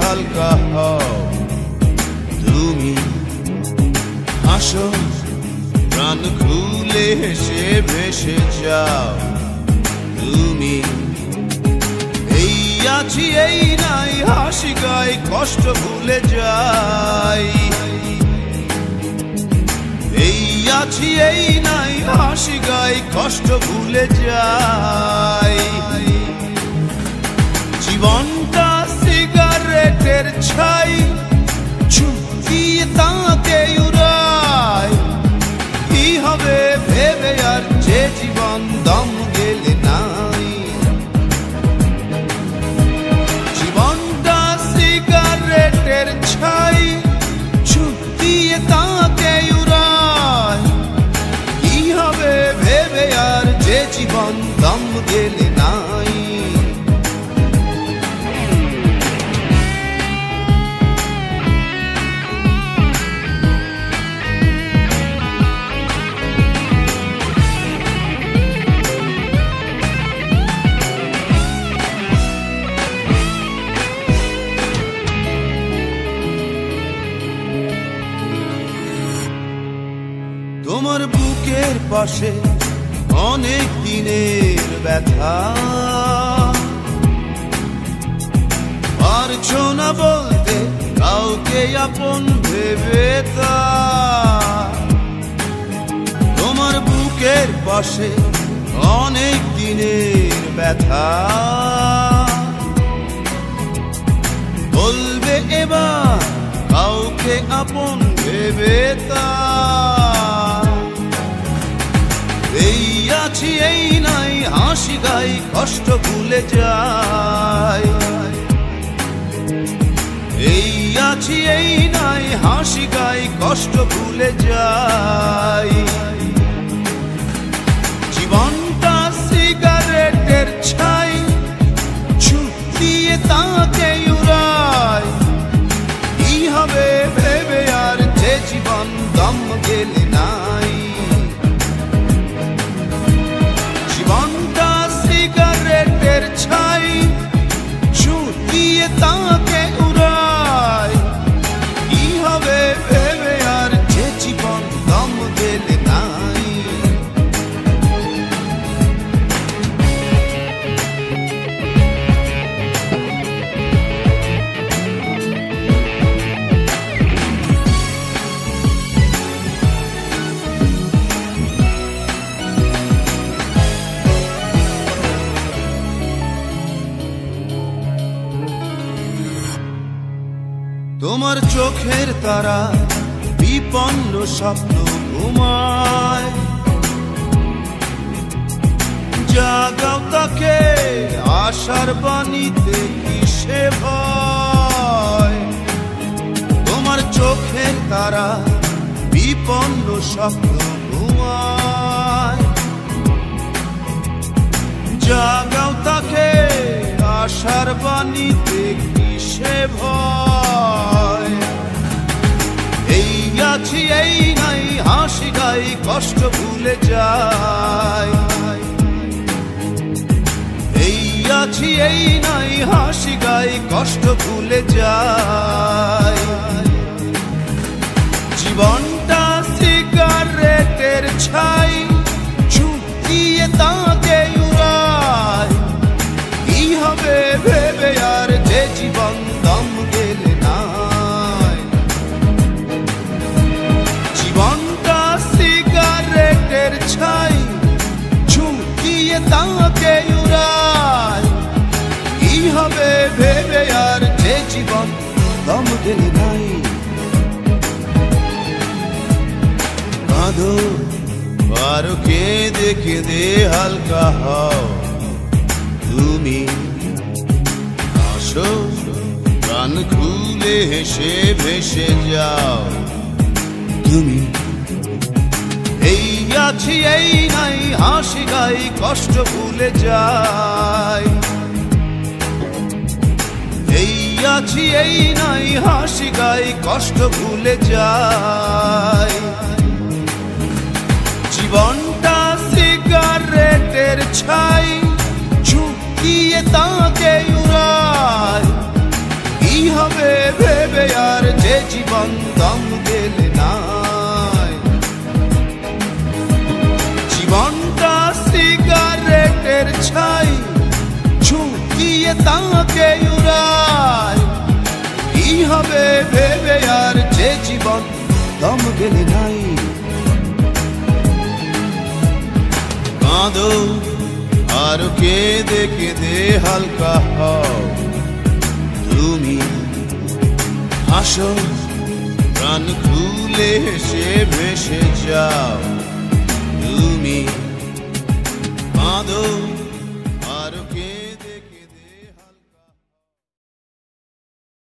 হালকা হও তুমি, হাসো প্রাণ খুলে হেসে ভেসে যাও তুমি। এই আছি এই নাই হাসি গাই কষ্ট ভুলে যাই, এই আছি এই নাই হাসি গাই কষ্ট ভুলে যাই। জীবনটা সিগারেটের ছাই, চুপিয়ে তাকে উড়াই। কি হবে ভেবে আর যে জীবন দম গেলে নাই। জীবনটা সিগারেটের ছাই, চুপিয়ে তাকে উড়াই। কি হবে ভেবে আর যে জীবন দম গেলে নাই। তোমার বুকের পাশে অনেক দিনের ব্যথা, পারছো না বলতে কাউকে আপন ভেবে তা। তোমার বুকের পাশে অনেক দিনের ব্যথা, বলবে এবার কাউকে আপন ভেবে তা। এই আছি এই নাই হাসি গাই কষ্ট ভুলে যাই, এই আছি এই নাই হাসি গাই কষ্ট ভুলে যাই। জীবনটা সিগারেটের ছাই, চুপিয়ে তাকে উড়াই। কি হবে ভেবে আর যে জীবন দম গেলে নাই। জীবনটা সিগারেটের ছাই, চুপিয়ে তাকে উড়াই। কি হবে ভেবে আর যে জীবন দম গেলে নাই। তোমার চোখের তারা বিপন্ন স্বপ্ন ঘুমায়, জাগাও তাকে আশার বাণীতে কিসে ভয়। তোমার চোখের তারা বিপন্ন স্বপ্ন ঘুমায়, জাগাও তাকে আশার বাণীতে কিসে ভয়। এই আছি এই নাই হাসি গাই কষ্ট ভুলে যাই, এই আছি এই নাই হাসি গাই কষ্ট ভুলে যাই। জীবনটা সিগারেটের ছাই, চুপিয়ে তাকে উড়াই। কি হবে ভেবে আর যে জীবন দম গেলে নাই। জীবনটা সিগারেটের ছাই, চুপিয়ে তাকে উড়াই। কি হবে ভেবে আর যে জীবন দম গেলে নাই। কাঁদো আরো কেঁদে কেঁদে হালকা হও তুমি, হাসো প্রাণ খুলে হেসে ভেসে যাও তুমি। এই আছি এই নাই হাসি গাই কষ্ট ভুলে যাই, এই আছি এই নাই হাসি গাই কষ্ট ভুলে যাই। জীবনটা সিগারেটের ছাই, চুপিয়ে তাকে উড়াই। কি হবে জীবন দম গেলে নাই। জীবনটা সিগারেটের ছাই, ঝুঁকিয়ে তাকে উড়ায়। কি হবে ভেবে আর যে জীবন দম গেলে নাই। কাঁদো আর কেঁদে কেঁদে হালকা হও, তুমি হাসো প্রাণ খুলে হেসে ভেসে যাও। তুমি কাঁদো